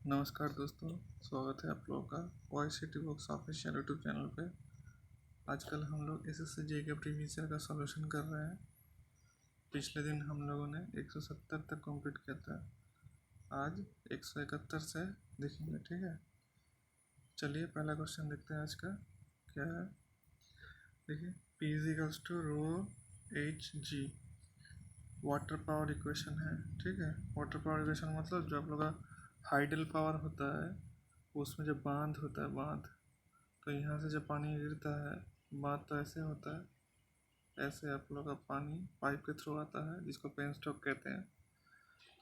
नमस्कार दोस्तों, स्वागत है आप लोगों का voice city books official YouTube channel पे। आजकल हम लोग एसएससी जेईई के प्रीवियस ईयर का सॉल्यूशन कर रहे हैं। पिछले दिन हम लोगों ने 170 तक कंप्लीट किया था। आज 171 से देखेंगे, ठीक है। चलिए पहला क्वेश्चन देखते हैं आज का क्या है। देखिए, P is equals to rho h g water power equation है, ठीक है। वाटर पावर इक्वेशन मतलब जो आप लोग का हाइडल पावर होता है, उसमें जब बांध होता है, बांध, तो यहाँ से जब पानी गिरता है, बात तो ऐसे होता है, ऐसे आप लोग का पानी पाइप के थ्रू आता है जिसको पेन स्टॉक कहते हैं।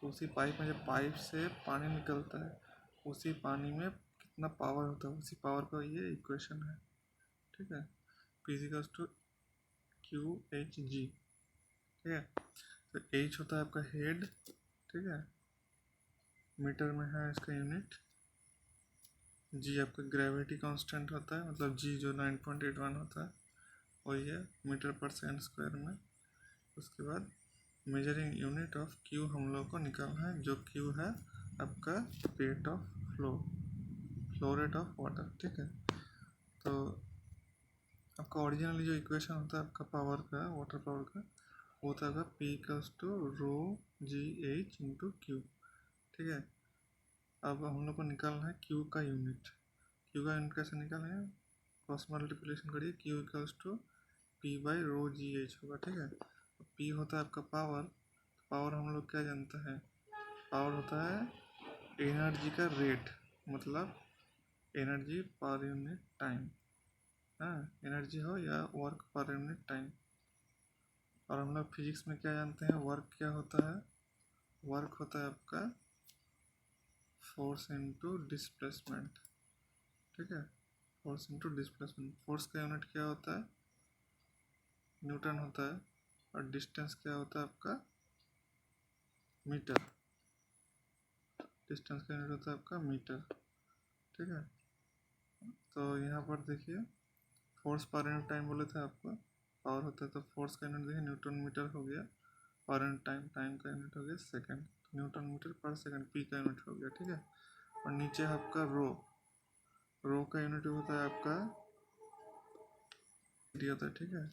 तो उसी पाइप में जब पाइप से पानी निकलता है, उसी पानी में कितना पावर होता है, उसी पावर का ये इक्वेशन है, ठीक है। P equals to Q H G, ठीक है। तो एच होता है आपका हेड, ठीक है, मीटर में है इसका यूनिट। जी आपका ग्रेविटी कांस्टेंट होता है, मतलब जी जो 9.81 होता है वही है मीटर पर सेकंड स्क्वायर में। उसके बाद मेजरिंग यूनिट ऑफ क्यू हम लोग को निकालना है, जो क्यू है आपका rate of flow rate of water, ठीक है। तो आपका ओरिजिनली जो इक्वेशन होता है आपका पावर का, वाटर पावर का, वो होता है P equals to rho g h into Q, ठीक है। अब हम लोग को निकालना है क्यू का यूनिट। क्यू का यूनिट कैसे निकालेंगे, क्रॉस मल्टीप्लिकेशन करिए, Q equals to P by rho g h होगा, ठीक है। P होता है आपका पावर, पावर हम लोग क्या जानते हैं, पावर होता है एनर्जी का रेट, मतलब एनर्जी पर यूनिट टाइम, हाँ, एनर्जी हो या वर्क पर यूनिट टाइम। और हम लोग फिजिक्स में क्या जानते हैं, वर्क क्या होता है, वर्क होता है आपका फोर्स इनटू डिस्प्लेसमेंट, ठीक है। फोर्स इनटू डिस्प्लेसमेंट, फोर्स का यूनिट क्या होता है, न्यूटन होता है। और डिस्टेंस क्या होता है आपका, मीटर, डिस्टेंस का यूनिट होता है आपका मीटर, ठीक है। तो यहाँ पर देखिए, फोर्स पर यूनिट टाइम बोले थे आपको, पावर होता है, तो फोर्स का यूनिट देखिए न्यूटन मीटर हो गया, पर यूनिट टाइम, टाइम का यूनिट हो गया सेकंड, तो न्यूटन मीटर पर सेकंड पी का यूनिट हो गया, ठीक है। और नीचे आपका रो, रो का यूनिट होता है आपका होता है, ठीक है।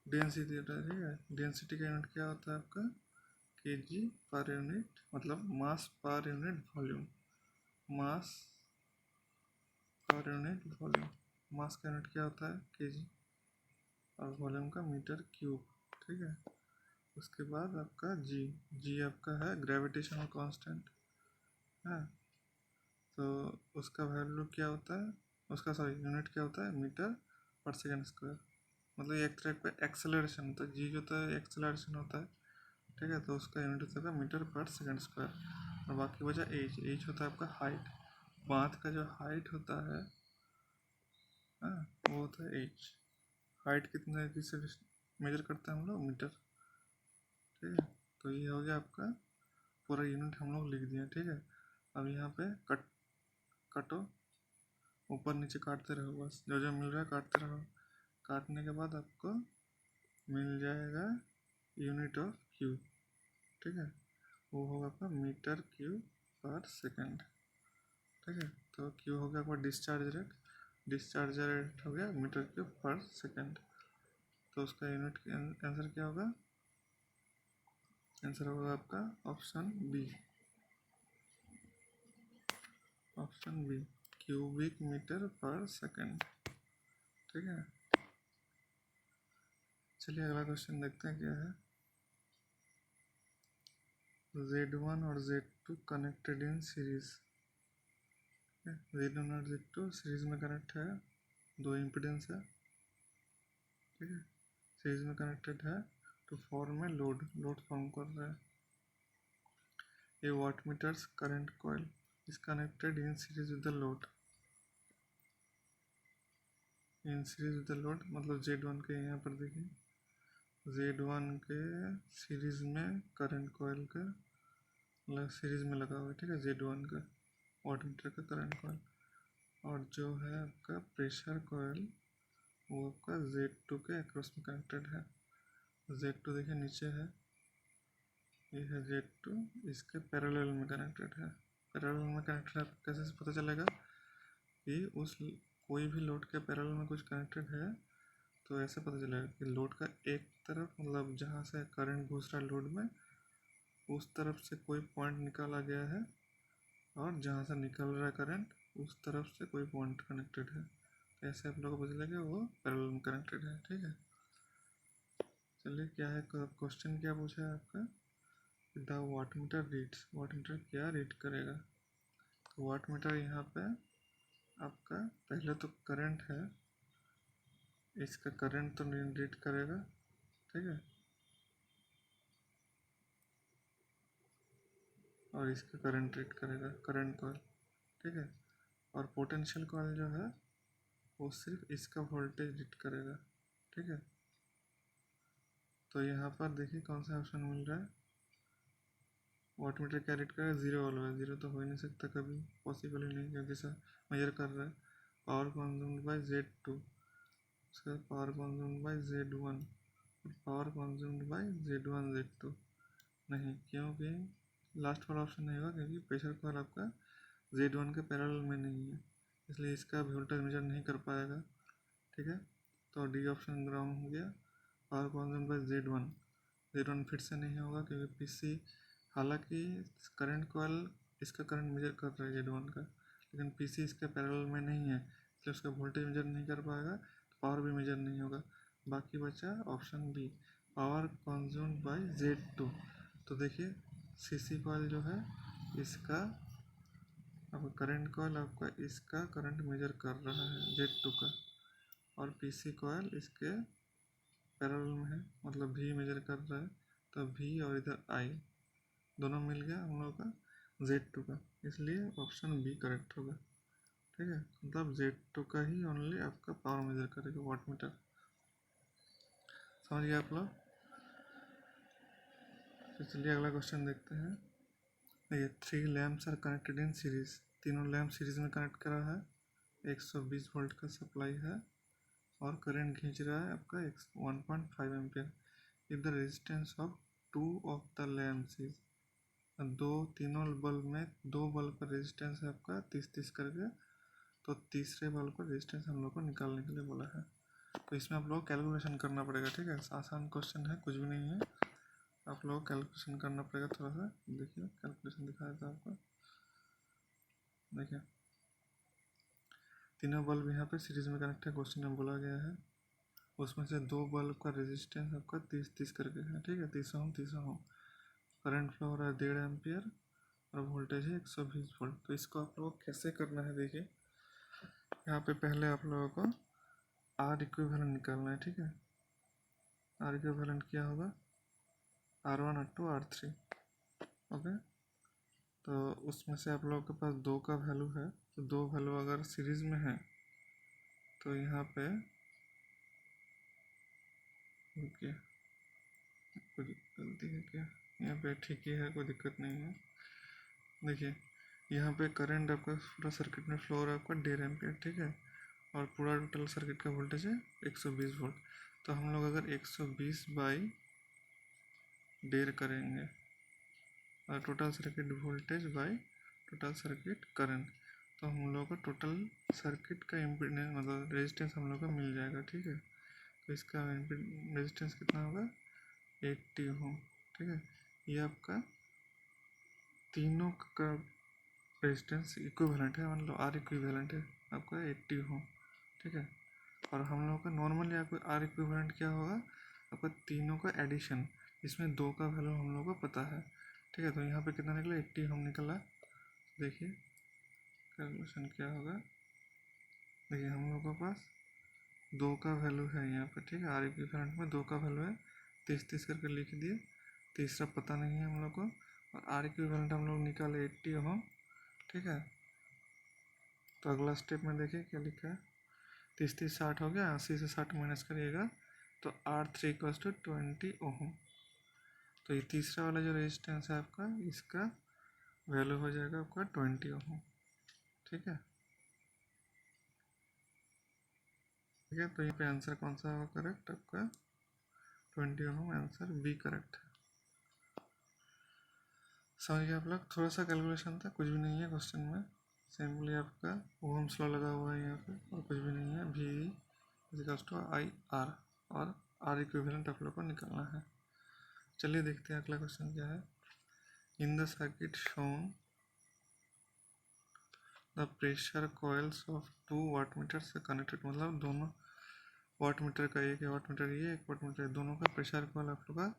डेंसिटी होता है, ठीक है। डेंसिटी का यूनिट क्या होता है आपका केजी पर यूनिट, मतलब मास पर यूनिट वॉल्यूम, मास पर यूनिट वॉल्यूम। मास का यूनिट क्या होता है केजी, और वॉल्यूम का मीटर क्यूब, ठीक है। उसके बाद आपका जी, जी आपका है ग्रेविटेशनल कांस्टेंट है, तो उसका वैल्यू क्या होता है, उसका सॉरी यूनिट क्या होता है, मीटर पर सेकंड स्क्वायर। मतलब एक तरह का एक्सेलरेशन होता है, जी जो होता है एक्सेलरेशन होता है, ठीक है। तो उसका यूनिट होता है मीटर पर सेकंड स्क्वायर। और बाकी बचा एच, एच होता है आपका हाइट, बांध का जो हाइट होता है, हाँ, वो होता है एच। हाइट कितने किससे मेजर करते हैं हम लोग, मीटर, ठीक है। तो ये हो गया आपका पूरा यूनिट हम लोग लिख दिए, ठीक है। अब यहाँ पे कटो, ऊपर नीचे काटते रहो, बस जो जो मिल रहा है काटते रहो। काटने के बाद आपको मिल जाएगा यूनिट ऑफ क्यू, ठीक है। वो होगा आपका मीटर क्यू पर सेकंड, ठीक है। तो क्यू हो गया आपका डिस्चार्ज रेट, डिस्चार्ज रेट हो गया मीटर क्यूब पर सेकंड। तो उसका यूनिट आंसर क्या होगा, आंसर होगा आपका option B, option B, cubic metre पर सेकंड, ठीक है। चलिए अगला क्वेश्चन देखते हैं क्या है। Z1 और Z2 connected in series, Z1 और Z2 सीरीज में कनेक्ट है, दो इम्पिडेंस है, ठीक है, सीरीज में कनेक्टेड है, तो फॉर्म में लोड, लोड फॉर्म कर रहा है। A wattmeter's current coil is connected in series with the load, in series with the load मतलब Z1 के, यहाँ पर देखिए Z1 के सीरीज में करंट कॉइल का मतलब सीरीज में लगा हुआ है, ठीक है, Z1 का वाटमीटर का करंट कॉइल। और जो है आपका प्रेशर कॉइल वो आपका Z2 के अक्रॉस में कनेक्टेड है। Z2 देखिए नीचे है, ये है Z2, इसके पैरेलल में कनेक्टेड है। पैरेलल में कनेक्टेड है कैसे पता चलेगा कि उस कोई भी लोड के पैरेलल में कुछ कनेक्टेड है, तो ऐसे पता चलेगा कि लोड का एक तरफ मतलब जहाँ से करंट घुस रहा है लोड में उस तरफ से कोई पॉइंट निकाला गया है, और जहाँ से निकल रहा है करंट उस तरफ से कोई पॉइंट कनेक्टेड है। तो ऐसे आप लोगों को पता चलेगा वो पैरेलल में कनेक्टेड है। ठीक है, चलिए क्या है क्वेश्चन, क्या पूछा है आपका, द वाटमीटर रीड्स, वाटमीटर क्या रीड करेगा। तो वाटमीटर यहाँ पे आपका पहले तो करंट है, इसका करंट तो रीड करेगा। ठीक है, और इसका करंट रीड करेगा, करंट कॉइल। ठीक है, और पोटेंशियल कॉइल जो है वो सिर्फ इसका वोल्टेज रीड करेगा। ठीक है, तो यहाँ पर देखिए कौन सा ऑप्शन मिल रहा है, वाटमीटर क्या रीड करेगा, जीरो वाला है। जीरो तो हो ही नहीं सकता, कभी पॉसिबल ही नहीं, क्योंकि सर मेजर कर रहा है। पावर कंज्यूम्ड बाय Z2, उसका power consumed bye Z1, power consumed bye Z1 Z2 नहीं, क्योंकि लास्ट वाला ऑप्शन नहीं होगा, क्योंकि प्रेशर कॉइल आपका Z1 के पैरेलल में नहीं है, इसलिए इसका वोल्टेज मेजर नहीं कर पाएगा। ठीक है, तो डी ऑप्शन रॉन्ग हो गया। पावर कंज्यूम्ड बाय Z1 फिर से नहीं होगा, क्योंकि पीसी हालांकि करंट कॉइल इसका करंट मेजर कर रहा है Z1 का, लेकिन पीसी इसके पैरेलल में नहीं है, इसलिए उसका वोल्टेज मेजर नहीं कर पाएगा, तो पावर भी मेजर नहीं होगा। बाकी बचा option B, power consumed by Z2। तो देखिए सीसी कॉइल जो है इसका आपका करंट कॉइल आपका इसका करंट मेजर कर रहा है Z2 का, और पीसी कॉइल इसके पैरेलल में है, मतलब भी मेजर कर रहा है, तो भी और इधर आई दोनों मिल गया हम लोग का Z2 का, इसलिए ऑप्शन बी करेक्ट होगा। ठीक है, मतलब Z2 का ही ओनली आपका पावर मेजर करेगा वाटमीटर। समझ गए आप लोग। तो चलिए अगला क्वेश्चन देखते हैं। देखिए 3 lamps are connected in series, तीनों लैम्प सीरीज में कनेक्ट करा है, 120 वोल्ट का सप्लाई है, और करंट खींच रहा है आपका 1.5 ampere. If the resistance of 2 of the lamps is, तीनों बल्ब में 2 बल्ब का रेजिस्टेंस है आपका 30-30 करके, तो तीसरे बल्ब का रेजिस्टेंस हम लोग को निकालने के लिए बोला है। तो इसमें आप लोग कैलकुलेशन करना पड़ेगा। ठीक है, आसान क्वेश्चन है, कुछ भी नहीं है, आप लोग कैलकुलेशन करना पड़ेगा थोड़ा सा। देखिए कैलकुलेशन दिखा देता आपको। देखिए तीनों बल्ब यहाँ पे सीरीज में कनेक्ट है, क्वेश्चन में बोला गया है, उसमें से 2 बल्ब का रेजिस्टेंस आपका 30-30 करके है। ठीक है, 30 ओम। करंट फ्लो हो रहा है 1.5 एम्पियर, और वोल्टेज है 120 वोल्ट। तो इसको आप लोग कैसे करना है, देखिए यहाँ पे पहले आप लोगों को आर इक्विवेलेंट निकालना है। ठीक है, आर इक्विवेलेंट क्या होगा, R1 R2 R3। ओके, तो उसमें से आप लोगों के पास 2 का वैल्यू है, तो 2 वैल्यू अगर सीरीज में है तो यहाँ पे ओके, कोई गलती है क्या, यहाँ पे ठीक ही है, कोई दिक्कत नहीं है। देखिए यहाँ पे करंट आपका पूरा सर्किट में फ्लो हो रहा है आपका 1.5 एम्पियर। ठीक है, और पूरा टोटल सर्किट का वोल्टेज है 120 वोल्ट। तो हम लोग अगर 120 बाई 1.5 करेंगे, और total circuit voltage by total circuit current, तो हम लोग को टोटल सर्किट का इम्पीडेंस मतलब रेजिस्टेंस हम लोग को मिल जाएगा। ठीक है, तो इसका रेजिस्टेंस कितना होगा, 80 ओम। ठीक है, ये आपका तीनों का रेजिस्टेंस इक्विवेलेंट है, मतलब आर इक्विवेलेंट है आपका 80 ओम। ठीक है, और हम लोग का नॉर्मली आपको आर इक्विवेलेंट क्या होगा, आपका तीनों का एडिशन, इसमें 2 का वैल्यू हम लोग को पता है। ठीक है, तो यहाँ पे कितना निकला, 80 ओम निकला। देखिए कैलकुलेशन क्या होगा, देखिए हम लोग के पास 2 का वैल्यू है यहाँ पे। ठीक है, आर इक्विवेलेंट में 2 का वैल्यू है, 30-30 करके लिख दिए, तीसरा पता नहीं है हम लोग को, और आर इक्विवेलेंट हम लोग निकाले 80 ओम। ठीक है, तो अगला स्टेप में देखिए क्या लिखा है, 30-30 60 हो गया, 80 से 60 माइनस करिएगा तो R3 इक्वल्स टू 20 ओम। तो ये तीसरा वाला जो रेजिस्टेंस है आपका, इसका वैल्यू हो जाएगा आपका 20 ओम। ठीक है, ठीक है, तो यहाँ पे आंसर कौन सा होगा करेक्ट आपका, 20 ओम आंसर बी करेक्ट है। समझ गए आप लोग। थोड़ा सा कैलकुलेशन था, कुछ भी नहीं है क्वेश्चन में। सिंपली आपका ओम्स लॉ लगा हुआ है यहाँ पे और कुछ भी नहीं है। V equals to I R और आर इक्विवेलेंट आप लोग को निकालना है। चलिए देखते हैं अगला क्वेश्चन क्या है। In the circuit shown the pressure coils of 2 wattmeter से कनेक्टेड, मतलब दोनों वाटमीटर का, एक वाटमीटर ये एक वाटमीटर, दोनों का प्रेशर कॉइल आप लोग का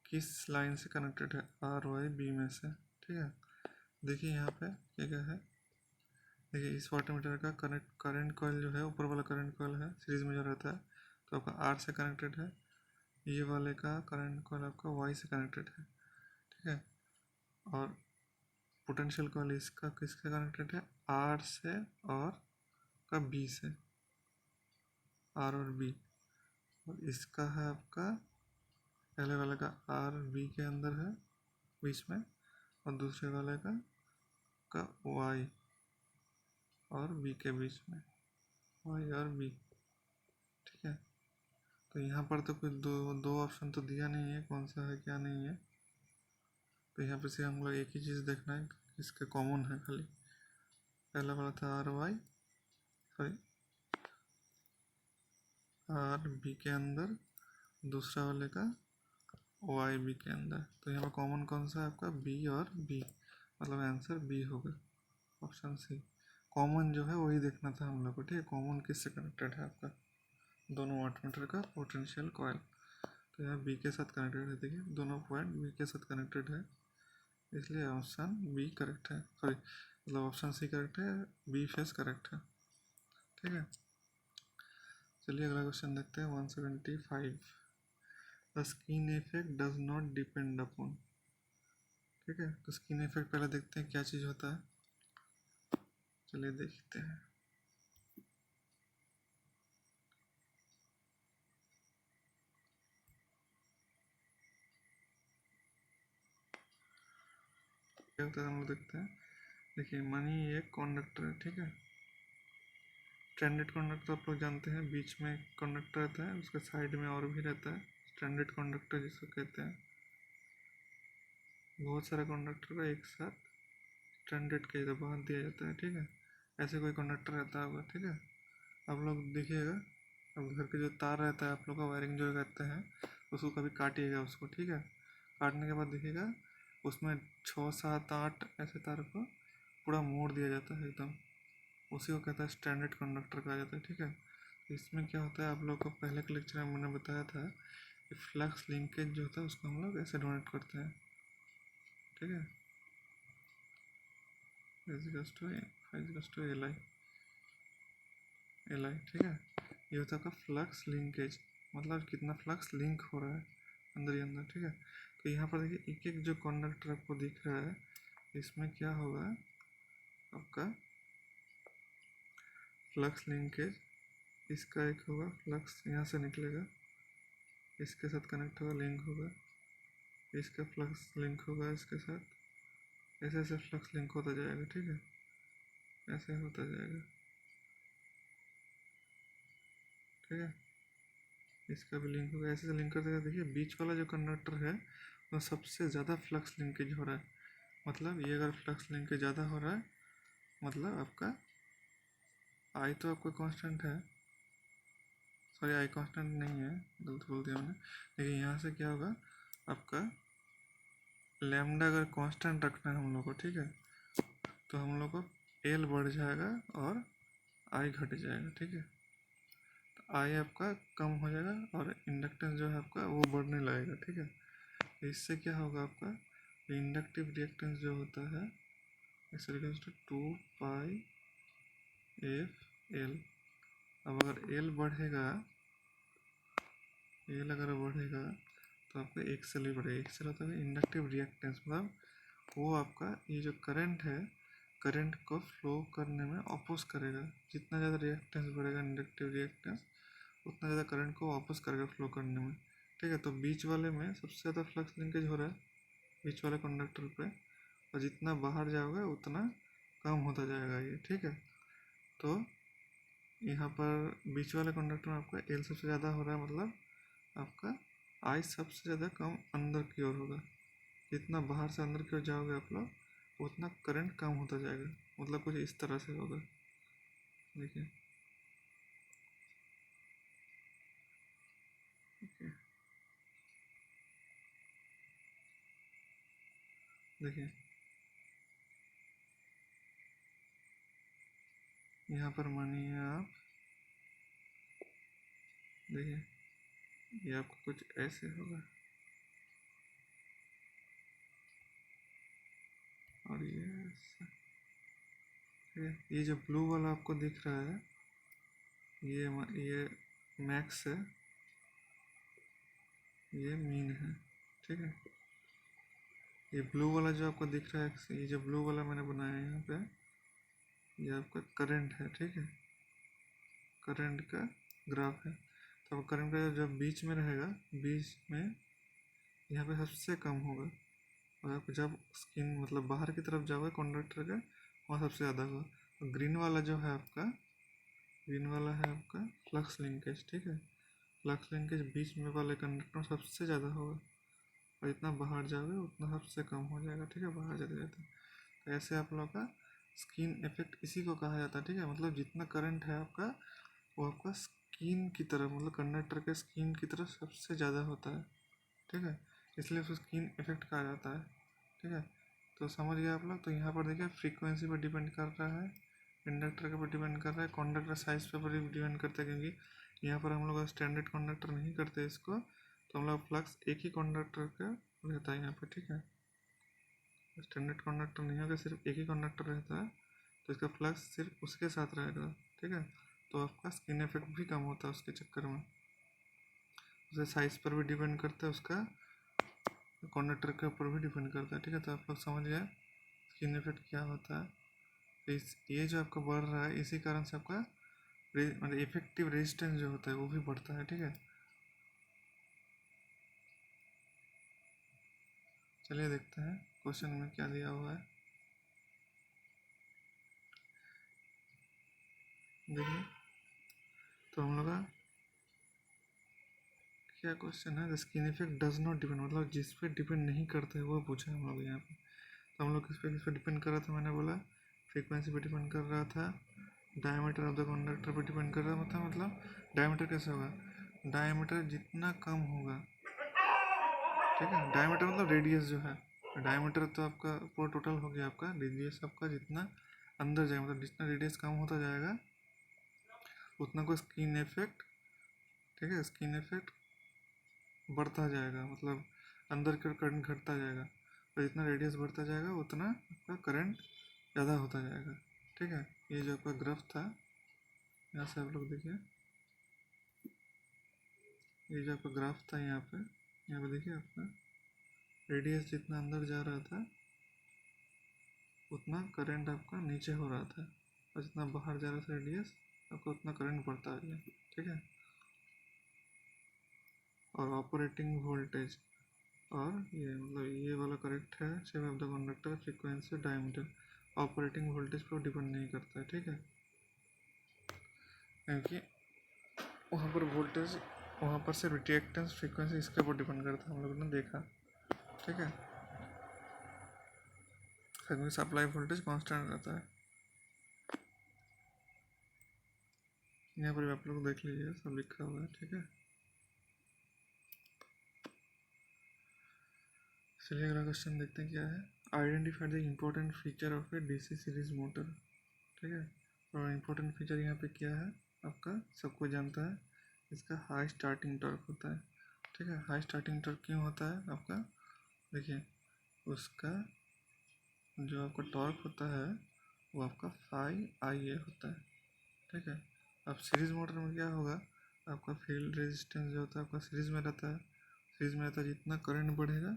किस लाइन से कनेक्टेड है, आर वाई बी में से। ठीक है, देखिए यहाँ पे क्या क्या है। देखिए इस वाटमीटर का करंट कॉइल जो है, ऊपर वाला करंट कॉइल है सीरीज में जो रहता है, तो आपका आर से कनेक्टेड है। ये वाले का करंट कॉइल आपका वाई से कनेक्टेड है। ठीक है, और पोटेंशियल कॉइल इसका किससे कनेक्टेड है, आर से और का बी से, आर और बी। और इसका है आपका पहले वाले का आर बी के अंदर है बीच में, और दूसरे वाले का वाई और बी के बीच में, वाई और बी। ठीक है, तो यहाँ पर तो कुछ दो ऑप्शन तो दिया नहीं है, कौन सा है क्या नहीं है। तो यहाँ पे से हम लोग एक ही चीज़ देखना है, इसका कॉमन है खाली। पहला वाला था R Y, sorry R B के अंदर, दूसरा वाले का वाई बी के अंदर। तो यहाँ पर कॉमन कौन सा है आपका, बी और बी, मतलब आंसर बी होगा, ऑप्शन सी। कॉमन जो है वही देखना था हम लोग को। ठीक है, कॉमन किससे कनेक्टेड है आपका, दोनों वाटमीटर का पोटेंशियल कॉइल। तो यहाँ बी के साथ कनेक्टेड है, देखिए दोनों पॉइंट बी के साथ कनेक्टेड है, इसलिए ऑप्शन बी करेक्ट है, सॉरी मतलब ऑप्शन सी करेक्ट है, बी फेस करेक्ट है। ठीक है, चलिए अगला क्वेश्चन देखते हैं 175। The skin effect does not depend upon. ठीक है, तो स्किन इफेक्ट पहले देखते हैं क्या चीज़ होता है, चलिए देखते हैं। क्या होता है हम लोग देखते हैं। देखिए मनी एक कंडक्टर है, ठीक है, स्टैंडर्ड कंडक्टर तो आप लोग जानते हैं, बीच में कंडक्टर रहता है, उसके साइड में और भी रहता है, स्टैंडर्ड कंडक्टर जिसको कहते हैं। बहुत सारे कंडक्टर को एक साथ स्टैंडर्ड के इधर बांध दिया जाता है। ठीक है, ऐसे कोई कंडक्टर रहता होगा। ठीक है, आप लोग देखिएगा, अब घर के जो तार रहता है आप लोग का वायरिंग जो करते हैं, उसको कभी काटिएगा उसको। ठीक है, काटने के बाद देखिएगा उसमें 6 7 8 ऐसे तार को पूरा मोड़ दिया जाता है एकदम, उसी को कहता है स्टैंडर्ड कंडक्टर कहा जाता है। ठीक है, इसमें क्या होता है, आप लोग को पहले के लेक्चर में मैंने बताया था कि फ्लक्स लिंकेज जो होता है उसको हम लोग ऐसे डोनेट करते हैं। ठीक है, एल आई। ठीक है, ये होता है आपका फ्लक्स लिंकेज, मतलब कितना फ्लक्स लिंक हो रहा है अंदर ही अंदर। ठीक है, तो यहाँ पर देखिए एक एक जो कंडक्टर आपको दिख रहा है, इसमें क्या होगा आपका फ्लक्स लिंकेज, इसका एक होगा फ्लक्स यहाँ से निकलेगा, इसके साथ कनेक्ट होगा, लिंक होगा, इसका फ्लक्स लिंक होगा इसके साथ, ऐसे ऐसे फ्लक्स लिंक होता जाएगा। ठीक है, ऐसे होता जाएगा। ठीक है, इसका भी लिंक होगा, ऐसे लिंक करते देखिए बीच वाला जो कंडक्टर है वो सबसे ज़्यादा फ्लक्स लिंकेज हो रहा है, मतलब ये अगर फ्लक्स लिंकेज ज़्यादा हो रहा है मतलब आपका आई तो आपका कांस्टेंट है, सॉरी आई कांस्टेंट नहीं है, गलत बोल दिया मैंने। लेकिन यहाँ से क्या होगा आपका लैम्डा अगर कांस्टेंट रखना है हम लोग को, ठीक है, तो हम लोग को एल बढ़ जाएगा और आई घट जाएगा। ठीक है, तो आई आपका कम हो जाएगा और इंडक्टेंस जो है आपका वो बढ़ने लगेगा। ठीक है, इससे क्या होगा आपका इंडक्टिव रिएक्टेंस जो होता है इस equals to 2 pi F L. अब अगर एल बढ़ेगा, एल अगर बढ़ेगा तो आपका एक्सएल भी बढ़ेगा। एक्सएल होता है इंडक्टिव रिएक्टेंस, मतलब वो आपका ये जो करंट है, करंट को फ्लो करने में अपोज करेगा। जितना ज़्यादा रिएक्टेंस बढ़ेगा इंडक्टिव रिएक्टेंस, उतना ज़्यादा करंट को वापस करेगा फ्लो करने में। ठीक है, तो बीच वाले में सबसे ज़्यादा फ्लक्स लिंकेज हो रहा है बीच वाले कंडक्टर पे, और जितना बाहर जाओगे उतना कम होता जाएगा ये। ठीक है, तो यहाँ पर बीच वाले कंडक्टर में आपका एल सबसे ज़्यादा हो रहा है, मतलब आपका आई सबसे ज़्यादा कम अंदर की ओर होगा। जितना बाहर से अंदर की ओर जाओगे आप लोग उतना करंट कम होता जाएगा, मतलब कुछ इस तरह से होगा। देखिए देखिए देखिए यहाँ पर मानिए आप, देखिए ये आपको कुछ ऐसे होगा और ये ऐसा। ठीक है, ये जो ब्लू वाला आपको दिख रहा है ये मैक्स है, ये मीन है। ठीक है, ये ब्लू वाला जो आपको दिख रहा है, ये जो ब्लू वाला मैंने बनाया है यहाँ पे, ये आपका करंट है। ठीक है, करंट का ग्राफ है। तो करंट का जब बीच में रहेगा, बीच में यहाँ पे सबसे कम होगा, और आप जब स्किन मतलब बाहर की तरफ जाओगे कंडक्टर का, वहाँ सबसे ज़्यादा होगा। और ग्रीन वाला जो है आपका, ग्रीन वाला है आपका फ्लक्स लिंकेज। ठीक है, फ्लक्स लिंकेज बीच में वाले कंडक्टर में सबसे ज़्यादा होगा, और जितना बाहर जाओगे उतना सबसे कम हो जाएगा। ठीक है, बाहर जाते जाते। तो ऐसे आप लोगों का स्किन इफेक्ट इसी को कहा जाता है। ठीक है, मतलब जितना करंट है आपका वो आपका स्किन की तरफ, मतलब कंडक्टर के स्किन की तरफ सबसे ज़्यादा होता है। ठीक है, इसलिए उसको स्किन इफेक्ट कहा जाता है। ठीक है, तो समझ गए आप लोग। तो यहाँ पर देखिए फ्रीक्वेंसी पर डिपेंड कर रहा है, इंडक्टर के ऊपर डिपेंड कर रहा है, कंडक्टर साइज पर भी डिपेंड करता है, क्योंकि यहाँ पर हम लोग स्टैंडर्ड कंडक्टर नहीं करते इसको, तो हम लोग फ्लक्स एक ही कंडक्टर का रहता है यहाँ पर। ठीक है, स्टैंडर्ड कंडक्टर नहीं होगा, सिर्फ एक ही कंडक्टर रहता है, तो इसका फ्लक्स सिर्फ उसके साथ रहेगा। ठीक है, तो आपका स्किन इफेक्ट भी कम होता है उसके चक्कर में। उसे साइज पर भी डिपेंड करता है, उसका कंडक्टर के ऊपर भी डिपेंड करता है। ठीक है, तो आप लोग समझ गए स्किन इफेक्ट क्या होता है। तो ये जो आपका बढ़ रहा है, इसी कारण से आपका मतलब इफेक्टिव रेजिस्टेंस जो होता है वो भी बढ़ता है। ठीक है, चलिए देखते हैं क्वेश्चन में क्या दिया हुआ है। देखिए, तो हम लोग का क्या क्वेश्चन है, the skin effect does not depend, मतलब जिस पे डिपेंड नहीं करते वो पूछा है हम लोग यहाँ पे। तो हम लोग किस पे डिपेंड कर रहा था, मैंने बोला फ्रीक्वेंसी पे डिपेंड कर रहा था, डायमीटर ऑफ द कंडक्टर पे डिपेंड कर रहा था। मतलब डायमीटर कैसे होगा, डायमीटर जितना कम होगा, ठीक है, डायमीटर मतलब रेडियस जो है, डायमीटर तो आपका पूरा टोटल हो गया, आपका रेडियस आपका जितना अंदर जाएगा, मतलब जितना रेडियस कम होता जाएगा उतना को स्किन इफेक्ट, ठीक है, स्किन इफेक्ट बढ़ता जाएगा, मतलब अंदर का करंट घटता जाएगा, और जितना रेडियस बढ़ता जाएगा उतना आपका करंट ज़्यादा होता जाएगा। ठीक है, ये जो आपका ग्राफ था, यहाँ से आप लोग देखिए, ये जो आपका ग्राफ था यहाँ पे देखिए आपका रेडियस जितना अंदर जा रहा था उतना करंट आपका नीचे हो रहा था, और जितना बाहर जा रहा था रेडियस आपका उतना करंट बढ़ता गया। ठीक है, और ऑपरेटिंग वोल्टेज, और ये मतलब ये वाला करेक्ट है, shape of the conductor, frequency, diameter, operating voltage पर डिपेंड नहीं करता है। ठीक है, क्योंकि वहाँ पर वोल्टेज, वहाँ पर सिर्फ रिएक्टेंस फ्रीक्वेंसी इसके ऊपर डिपेंड करता है, हम लोगों ने देखा। ठीक है, क्योंकि सप्लाई वोल्टेज कांस्टेंट रहता है। यहाँ पर भी आप लोग देख लीजिए, सब लिखा हुआ है। ठीक है, चलिए अगला क्वेश्चन देखते हैं क्या है। Identify the important feature of A DC series motor. ठीक है, और इम्पोर्टेंट फीचर यहाँ पे क्या है आपका, सबको जानता है, इसका हाई स्टार्टिंग टॉर्क होता है। ठीक है, हाई स्टार्टिंग टॉर्क क्यों होता है आपका, देखिए उसका जो आपका टॉर्क होता है वो आपका 5IA होता है। ठीक है, अब सीरीज मोटर में क्या होगा, आपका फील्ड रेजिस्टेंस जो होता है आपका सीरीज में रहता है, सीरीज में रहता है, जितना करंट बढ़ेगा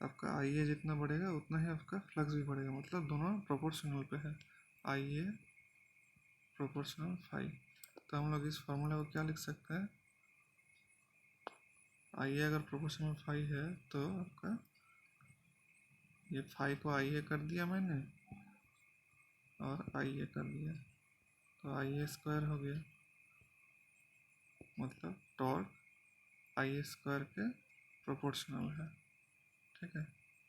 आपका IA जितना बढ़ेगा उतना ही आपका फ्लक्स भी बढ़ेगा, मतलब दोनों प्रोपोर्शनल पे है, IA प्रोपोर्शनल 5। तो हम लोग इस फार्मूला को क्या लिख सकते हैं, IA अगर प्रोपोर्शनल 5 है तो आपका ये 5 को IA कर दिया मैंने और IA कर दिया, तो IA स्क्वायर हो गया, मतलब टॉर्क IA स्क्वायर के प्रोपोर्शनल है। ठीक है,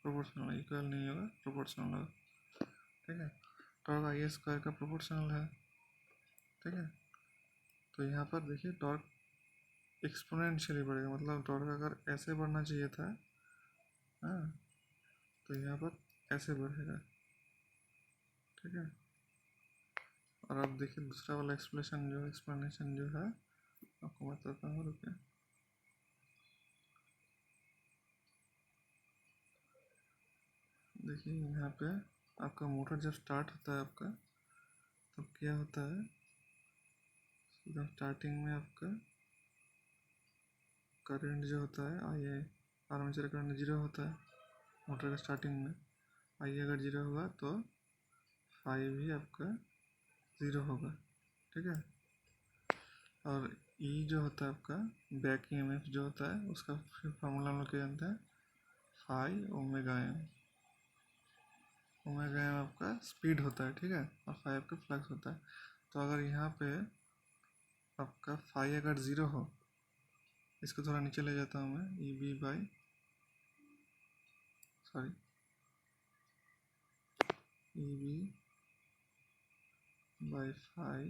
प्रोपोर्शनल, इक्वल नहीं होगा, प्रोपोर्शनल होगा। ठीक है, टॉर्क आई स्क्वायर का प्रोपोर्शनल है। ठीक है, तो यहाँ पर देखिए टॉर्क एक्सपोनेंशियली बढ़ेगा, मतलब टॉर्क अगर ऐसे बढ़ना चाहिए था, हाँ, तो यहाँ पर ऐसे बढ़ेगा। ठीक है, और अब देखिए दूसरा वाला एक्सप्लेनेशन जो है आपको बताता हूँ, रुकिए। देखिए यहाँ पे आपका मोटर जब स्टार्ट होता है आपका, तब क्या होता है, एकदम स्टार्टिंग में आपका करंट जो होता है आई आर्मेचर करंट 0 होता है मोटर के स्टार्टिंग में। आई अगर 0 होगा तो फाई भी आपका 0 होगा। ठीक है, और ई जो होता है आपका बैक ईएमएफ जो होता है, उसका फार्मूला हम लोग क्या जानते हैं, phi omega M. Omega M आपका स्पीड होता है। ठीक है, और फाई आपका फ्लक्स होता है। तो अगर यहाँ पे आपका फाई अगर 0 हो, इसको थोड़ा नीचे ले जाता हूँ मैं, E B by sorry E B by phi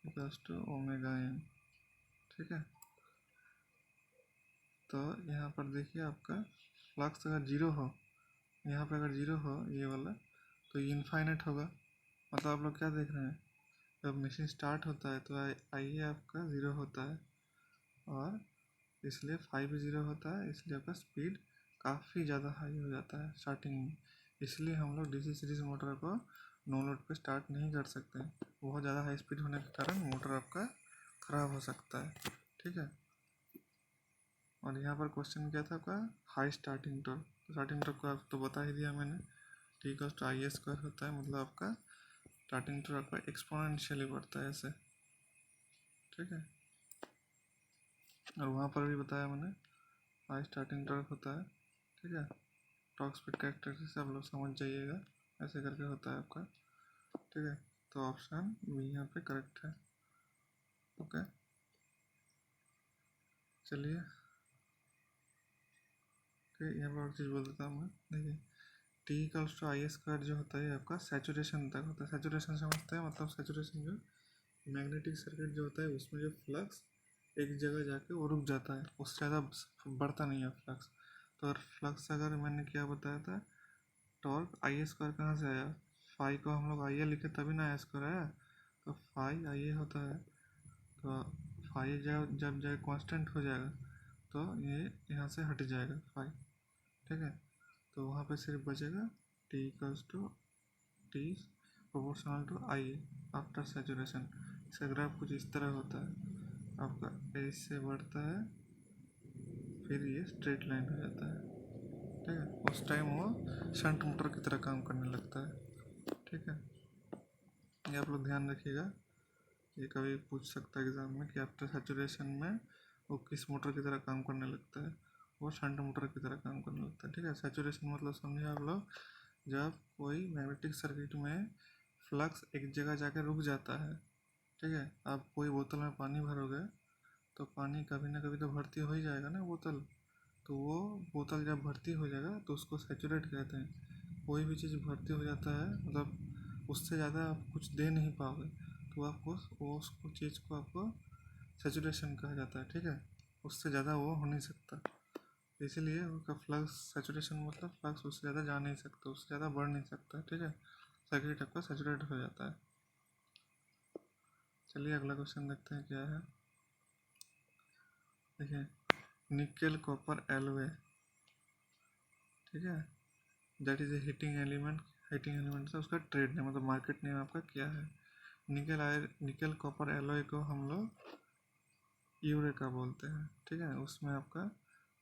equals to omega M. ठीक है, तो यहाँ पर देखिए आपका फ्लक्स अगर 0 हो, यहाँ पे अगर 0 हो ये वाला, तो ये इनफाइनाइट होगा। मतलब आप लोग क्या देख रहे हैं, जब मशीन स्टार्ट होता है तो आई आपका 0 होता है, और इसलिए फाई भी 0 होता है, इसलिए आपका स्पीड काफ़ी ज़्यादा हाई हो जाता है स्टार्टिंग में। इसलिए हम लोग डीसी सीरीज मोटर को नो लोड पे स्टार्ट नहीं कर सकते हैं, बहुत ज़्यादा हाई स्पीड होने के कारण मोटर आपका ख़राब हो सकता है। ठीक है, और यहाँ पर क्वेश्चन क्या था आपका, high starting torque. Starting torque को आप तो बता ही दिया मैंने, T cos two I square होता है, मतलब आपका स्टार्टिंग टॉर्क आपका एक्सपोनेंशियली बढ़ता है ऐसे। ठीक है, और वहाँ पर भी बताया मैंने हाई स्टार्टिंग टॉर्क होता है। ठीक है, टॉर्क स्पीड कैरेक्टरिस्टिक्स आप लोग समझ जाइएगा, ऐसे करके होता है आपका। ठीक है, तो ऑप्शन बी यहाँ पे करेक्ट है। ओके, चलिए ठीक है, यहाँ पर और चीज़ बोल देता हूँ मैं। देखिए T equals to I square जो होता है आपका सैचुरेशन तक होता है। सैचुरेशन समझते हैं, मतलब सैचुरेशन जो मैग्नेटिक सर्किट जो होता है उसमें जो फ्लक्स एक जगह जाके वो रुक जाता है, उससे ज़्यादा बढ़ता नहीं है फ्लक्स। तो अगर फ्लक्स अगर मैंने क्या बताया था, टॉर्क आई स्क्वायर कहाँ से आया, फाई को हम लोग आई लिखे तभी ना आई स्क्वायर आया, तो फाई आई होता है। तो फाई जब जब जब कांस्टेंट हो जाएगा तो ये यहाँ से हट जाएगा फाई। ठीक है, तो वहाँ पे सिर्फ बचेगा T equals to T proportional to I after saturation. इसका ग्राफ कुछ इस तरह होता है, आपका इससे बढ़ता है, फिर ये स्ट्रेट लाइन हो जाता है। ठीक है, उस टाइम वो शंट मोटर की तरह काम करने लगता है। ठीक है, ये आप लोग ध्यान रखिएगा, ये कभी पूछ सकता है एग्जाम में कि आफ्टर सैचुरेशन में वो किस मोटर की तरह काम करने लगता है, वो शंट मोटर की तरह काम करने लगता है। ठीक है, सैचुरेशन मतलब समझे आप लोग, जब कोई मैग्नेटिक सर्किट में फ्लक्स एक जगह जाकर रुक जाता है। ठीक है, आप कोई बोतल में पानी भरोगे तो पानी कभी ना कभी तो भर्ती हो ही जाएगा ना बोतल, तो वो बोतल जब भर्ती हो जाएगा तो उसको सैचुरेट कहते हैं। कोई भी चीज़ भर्ती हो जाता है, मतलब उससे ज़्यादा आप कुछ दे नहीं पाओगे, तो आपको वो उसको चीज़ को आपको सैचुरेशन कहा जाता है। ठीक है, उससे ज़्यादा वो हो नहीं सकता, इसीलिए उसका फ्लक्स सैचुरेशन मतलब फ्लक्स उससे ज़्यादा जा नहीं सकता, उससे ज़्यादा बढ़ नहीं सकता। ठीक है, सर्किट आपका सैचुरेट हो जाता है। चलिए अगला क्वेश्चन देखते हैं क्या है। देखिए निकेल कॉपर एलवे, ठीक है, that is a heating element से उसका ट्रेड नेम मतलब मार्केट नेम आपका क्या है। निकेल कॉपर एलॉय को हम लोग यूरेका बोलते हैं। ठीक है, उसमें आपका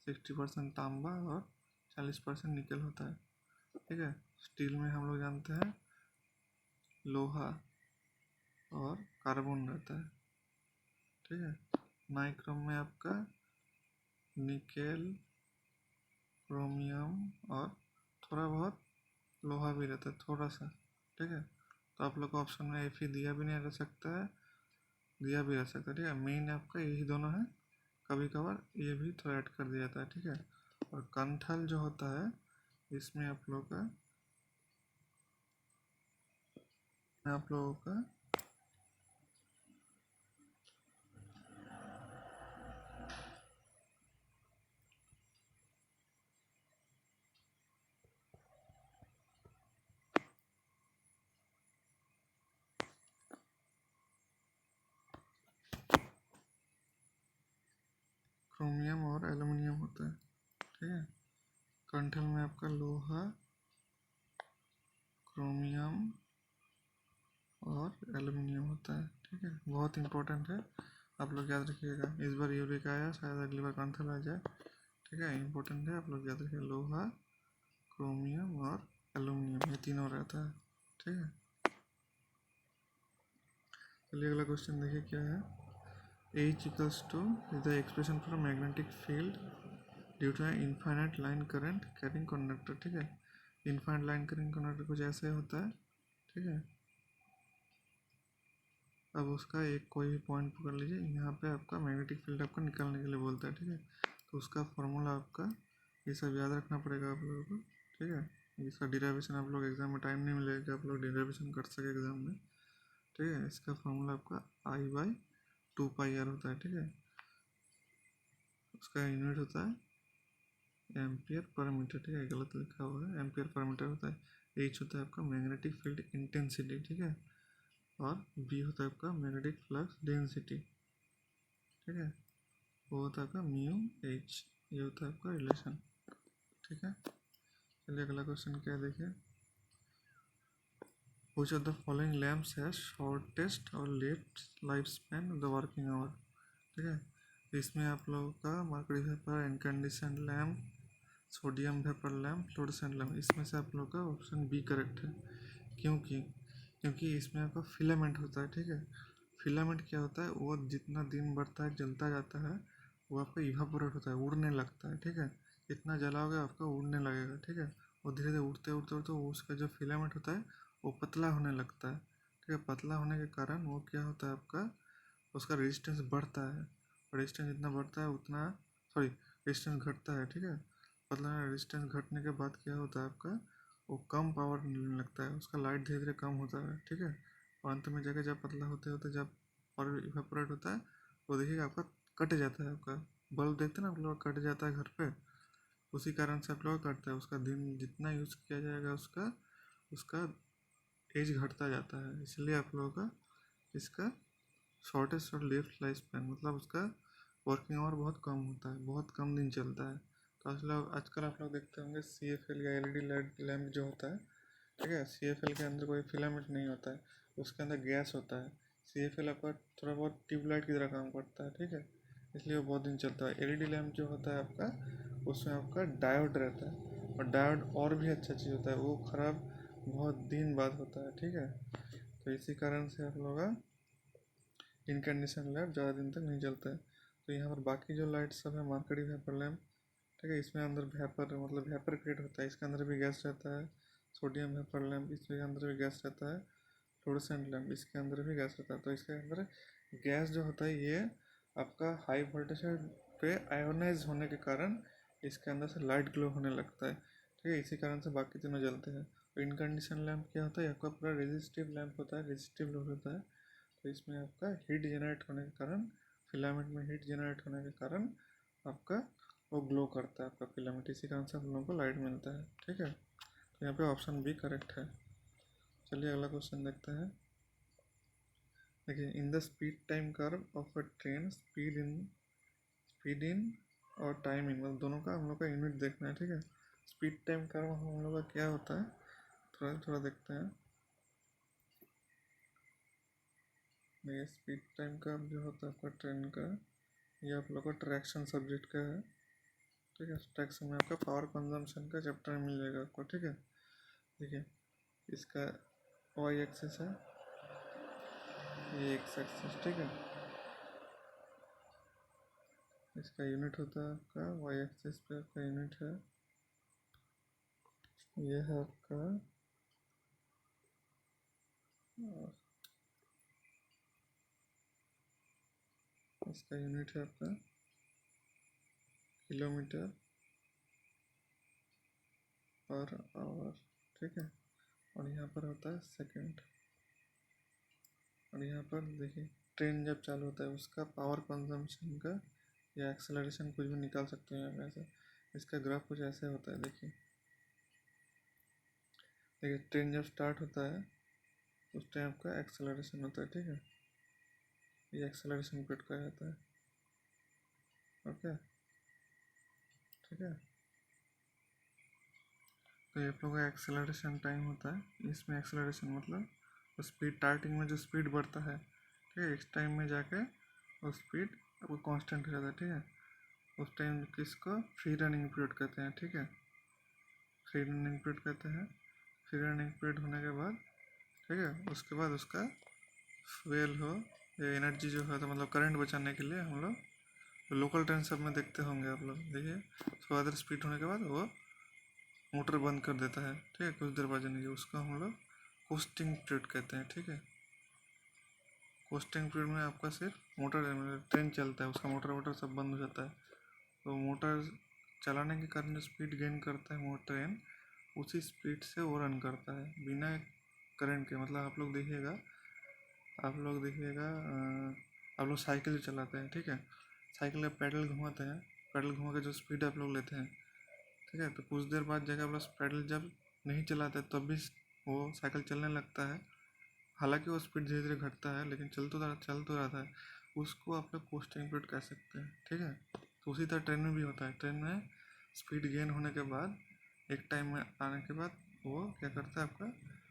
60% तांबा और 40% निकल होता है। ठीक है, स्टील में हम लोग जानते हैं लोहा और कार्बन रहता है। ठीक है, नाइक्रोम में आपका निकेल, क्रोमियम और थोड़ा बहुत लोहा भी रहता है, थोड़ा सा। ठीक है, तो आप लोग को ऑप्शन में एफ दिया भी नहीं रह सकता है, दिया भी रह सकता है। ठीक है, मेन आपका यही दोनों है, कभी कभार ये भी थोड़ा ऐड कर दिया जाता है। ठीक है, और कंथल जो होता है इसमें आप लोगों का क्रोमियम और एल्युमिनियम होता है, ठीक है। कंठल में आपका लोहा, क्रोमियम और एल्युमिनियम होता है, ठीक है। बहुत इंपॉर्टेंट है, आप लोग याद रखिएगा। इस बार यूरिक आया, शायद अगली बार कंठल आ जाए, ठीक है। इंपॉर्टेंट है, आप लोग याद रखिए। लोहा, क्रोमियम और एल्युमिनियम, ये तीनों रहता है, ठीक है। चलिए अगला क्वेश्चन देखिए क्या है। H equals to is the expression for a magnetic field due to an infinite line current carrying conductor, ठीक है। इनफाइनाइट लाइन carrying conductor कुछ ऐसे होता है, ठीक है। अब उसका एक कोई भी पॉइंट पकड़ लीजिए, यहाँ पे आपका मैग्नेटिक फील्ड आपका निकालने के लिए बोलता है, ठीक है। तो उसका फॉर्मूला आपका ये सब याद रखना पड़ेगा आप लोगों को, ठीक है। इसका डिराइवेशन आप लोग एग्जाम में टाइम नहीं मिलेगा कि आप लोग डिराइवेशन कर सके एग्जाम में, ठीक है। इसका फॉर्मूला आपका I/2πr होता है, ठीक है। उसका यूनिट होता है एम्पियर पर मीटर, ठीक है। गलत लिखा हुआ है, एम्पियर पर मीटर होता है। H होता है आपका मैग्नेटिक फील्ड इंटेंसिटी, ठीक है। और B होता है आपका मैग्नेटिक फ्लक्स डेंसिटी, ठीक है। वो होता है आपका म्यू H, ये होता है आपका रिलेशन, ठीक है। चलिए अगला क्वेश्चन क्या है देखिए। Which of the following lamps has shortest और least lifespan of the working hour, ठीक है। इसमें आप लोगों का mercury vapour, incandescent lamp, sodium vapour lamp, fluorescent lamp, इसमें से आप लोगों का ऑप्शन बी करेक्ट है। क्योंकि इसमें आपका फिलामेंट होता है, ठीक है। फिलामेंट क्या होता है, वो जितना दिन बढ़ता है जलता जाता है वो आपका इवापोरेट होता है, उड़ने लगता है, ठीक है। जितना जलाओगे आपका उड़ने लगेगा, ठीक है। और धीरे धीरे उड़ते उड़ते उड़ते उसका जो फिलामेंट होता है वो पतला होने लगता है, ठीक है। पतला होने के कारण वो क्या होता है आपका, उसका रेजिस्टेंस बढ़ता है। रेजिस्टेंस जितना बढ़ता है उतना, सॉरी, रेजिस्टेंस घटता है, ठीक है। पतला रेजिस्टेंस घटने के बाद क्या होता है आपका, वो कम पावर मिलने लगता है, उसका लाइट धीरे धीरे कम होता है, ठीक है। और अंत में जाकर जब पतला होते होते जब पावर इवेपोरेट होता है वो देखिएगा आपका कट जाता है। आपका बल्ब देखते हैं ना आप लोग, कट जाता है घर पे, उसी कारण से आप लोग कटता है। उसका दिन जितना यूज़ किया जाएगा उसका उसका एज घटता जाता है, इसलिए आप लोगों का इसका शॉर्टेस्ट और लेफ्ट लाइफ स्पैन, मतलब उसका वर्किंग आवर बहुत कम होता है, बहुत कम दिन चलता है। तो आजकल आप लोग देखते होंगे CFL या LED लैम्प जो होता है, ठीक है। CFL के अंदर कोई फिलामेंट नहीं होता है, उसके अंदर गैस होता है। CFL आपका थोड़ा बहुत ट्यूबलाइट की तरह काम करता है, ठीक है, इसलिए वो बहुत दिन चलता है। LED लैम्प जो होता है आपका, उसमें आपका डायोड रहता है, और डायोड और भी अच्छा चीज़ होता है, वो ख़राब बहुत दिन बाद होता है, ठीक है। तो इसी कारण से आप लोग इनकैंडेसेंट लैम्प ज़्यादा दिन तक नहीं चलता है। तो यहाँ पर बाकी जो लाइट सब है, मर्करी वेपर लैम्प, ठीक है, इसमें अंदर वेपर मतलब वेपर क्रिएट होता है, इसके अंदर भी गैस रहता है। सोडियम वेपर लैम्प, इसके अंदर भी गैस रहता है। फ्लोरेसेंट लैम्प, इसके अंदर भी गैस रहता है। तो इसके अंदर गैस जो होता है ये आपका हाई वोल्टेज पे आयोनाइज होने के कारण इसके अंदर से लाइट ग्लो होने लगता है, ठीक है। इसी कारण से बाकी तीनों जलते हैं। तो इनकैंडेसेंट लैम्प क्या होता है, आपका पूरा रेजिस्टिव लैम्प होता है, रेजिस्टिव लोड होता है। तो इसमें आपका हीट जनरेट होने के कारण, फिलामेंट में हीट जनरेट होने के कारण आपका वो ग्लो करता है आपका फिलामेंट, इसी कारण से हम लोगों को लाइट मिलता है, ठीक है। तो यहाँ पे ऑप्शन बी करेक्ट है। चलिए अगला क्वेश्चन देखते हैं। देखिए, in the speed time curve of a train, speed in और टाइम इन, मतलब दोनों का हम लोग का यूनिट देखना है, ठीक है। स्पीड टाइम कर्व हम लोग का क्या होता है, थोड़ा थोड़ा देखते हैं। देखिए, स्पीड टाइम कर्व जो होता है आपका ट्रेन का, ये आप लोग का ट्रैक्शन सब्जेक्ट का है, ठीक है। ट्रैक्शन में आपका पावर कंजम्पशन का चैप्टर मिल जाएगा आपको, ठीक है। देखिए, इसका वाई एक्सिस है, ये एक्स एक्सिस, ठीक है। इसका यूनिट होता है आपका वाई एक्सिस पे, आपका यूनिट है, ये है आपका इसका यूनिट है आपका किलोमीटर पर आवर, ठीक है। और यहाँ पर होता है सेकंड। और यहाँ पर देखिए ट्रेन जब चालू होता है उसका पावर कंजम्पशन का या एक्सेलरेशन कुछ भी निकाल सकते हैं यहाँ से। इसका ग्राफ कुछ ऐसे होता है, देखिए देखिए ट्रेन जब स्टार्ट होता है उस टाइम आपका एक्सेलरेशन होता है, ठीक है। ये एक्सेलरेशन पीरियड कहा जाता है, ओके, ठीक है। तो ये आप लोगों का एक्सेलरेशन टाइम होता है। इसमें एक्सेलरेशन मतलब स्पीड स्टार्टिंग में जो स्पीड बढ़ता है, ठीक है, इस टाइम में जाके वो स्पीड वो कांस्टेंट हो जाता है, ठीक है। उस टाइम किसको फ्री रनिंग पीरियड कहते हैं, ठीक है, फ्री रनिंग पीरियड कहते हैं। फ्री रनिंग पीरियड होने के बाद, ठीक है, उसके बाद उसका फ्यूल हो या एनर्जी जो है तो मतलब करंट बचाने के लिए हम लोग लोकल ट्रेन सब में देखते होंगे आप लोग, देखिए ज़्यादा स्पीड होने के बाद वो मोटर बंद कर देता है, ठीक है, कुछ देर बाद जाने के, उसको हम लोग कोस्टिंग पीरियड कहते हैं, ठीक है। कोस्टिंग पीरियड में आपका सिर्फ मोटर ट्रेन चलता है, उसका मोटर सब बंद हो जाता है। तो मोटर चलाने के कारण जो स्पीड गेन करता है वो ट्रेन उसी स्पीड से वो रन करता है बिना करंट के। मतलब आप लोग देखिएगा आप लोग साइकिल चलाते हैं, ठीक है, साइकिल का पैडल घुमाते हैं, पैडल घुमा के जो स्पीड आप लोग लेते हैं, ठीक है, तो कुछ देर बाद जाकर आप लोग पैडल जब नहीं चलाते तब भी वो साइकिल चलने लगता है। हालांकि वो स्पीड धीरे धीरे घटता है लेकिन चल तो रहता है। उसको आप लोग कोस्टिंग पीरियड कह सकते हैं, ठीक है। तो उसी तरह ट्रेन में भी होता है। ट्रेन में स्पीड गेन होने के बाद एक टाइम में आने के बाद वो क्या करता है, आपका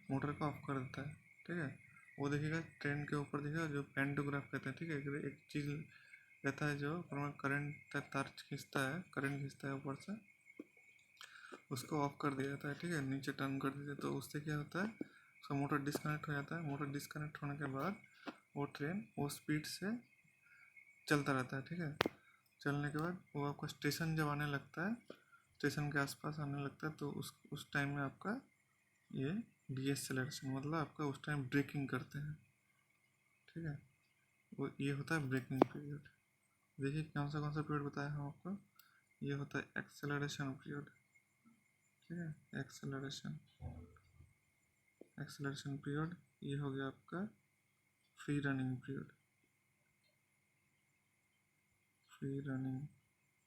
मोटर को ऑफ कर देता है, ठीक है। वो देखिएगा ट्रेन के ऊपर देखिएगा जो पेंटोग्राफ कहते हैं, ठीक है, एक चीज़ रहता है जो करंट तार खींचता है, करंट खींचता है ऊपर से, उसको ऑफ कर दिया जाता है, ठीक है, नीचे टर्न कर दिया। तो उससे क्या होता है, उसका मोटर डिस्कनेक्ट हो जाता है। मोटर डिस्कनेक्ट होने के बाद वो ट्रेन वो स्पीड से चलता रहता है, ठीक है। चलने के बाद वो आपका स्टेशन जब आने लगता है, स्टेशन के आसपास आने लगता है, तो उस टाइम में आपका ये डीएसेलरेशन मतलब आपका उस टाइम ब्रेकिंग करते हैं, ठीक है। वो ये होता है ब्रेकिंग पीरियड। देखिए कौन सा पीरियड बताया हम आपको, ये होता है एक्सेलरेशन पीरियड, ठीक है, एक्सेलरेशन पीरियड। ये हो गया आपका free running period, free running,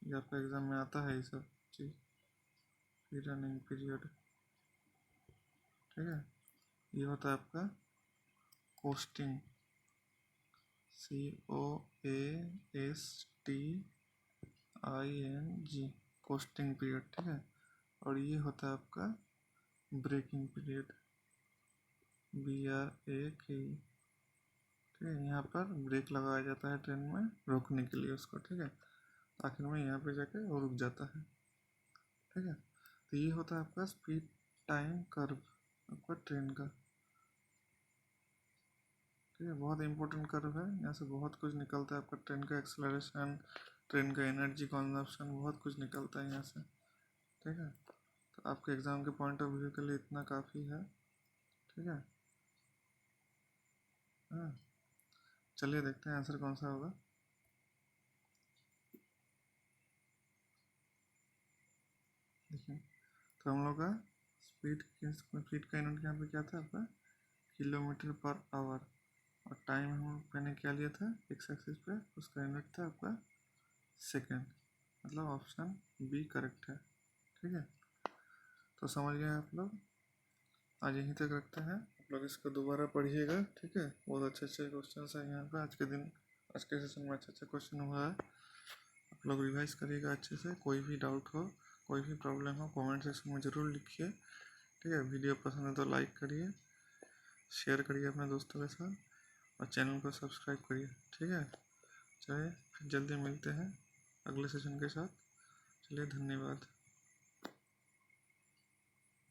ये आपका एग्जाम में आता है ये सब चीज़, फ्री रनिंग पीरियड, ठीक है। ये होता है आपका कोस्टिंग, COASTING, कोस्टिंग पीरियड, ठीक है। और ये होता है आपका ब्रेकिंग पीरियड, BRAK, ठीक है। यहाँ पर ब्रेक लगाया जाता है ट्रेन में रोकने के लिए उसको, ठीक है, आखिर में यहाँ पे जाके वो रुक जाता है, ठीक है। तो ये होता है आपका स्पीड टाइम कर्व आपका ट्रेन का, ठीक है, बहुत इंपॉर्टेंट कर्व है। यहाँ से बहुत कुछ निकलता है आपका, ट्रेन का एक्सेलरेशन, ट्रेन का एनर्जी कंजप्शन, बहुत कुछ निकलता है यहाँ से, ठीक है। तो आपके एग्ज़ाम के पॉइंट ऑफ व्यू के लिए इतना काफ़ी है, ठीक है। हाँ, चलिए देखते हैं आंसर कौन सा होगा। देखिए तो हम लोग का स्पीड का यूनिट यहाँ पे क्या था आपका, किलोमीटर पर आवर, और टाइम हम मैंने क्या लिया था एक्स एक्सिस पे, उसका यूनिट था आपका सेकेंड, मतलब ऑप्शन बी करेक्ट है, ठीक है। तो समझ गए आप लोग, आज यहीं तक रखते हैं। आप लोग इसको दोबारा पढ़िएगा, ठीक है, बहुत अच्छे अच्छे क्वेश्चन हैं यहाँ पे। आज के दिन, आज के सेशन में अच्छे अच्छे क्वेश्चन हुआ है। आप लोग रिवाइज करिएगा अच्छे से। कोई भी डाउट हो, कोई भी प्रॉब्लम हो, कमेंट सेक्शन में ज़रूर लिखिए, ठीक है। वीडियो पसंद है तो लाइक करिए, शेयर करिए अपने दोस्तों के साथ और चैनल को सब्सक्राइब करिए, ठीक है। चलिए फिर जल्दी मिलते हैं अगले सेशन के साथ। चलिए धन्यवाद।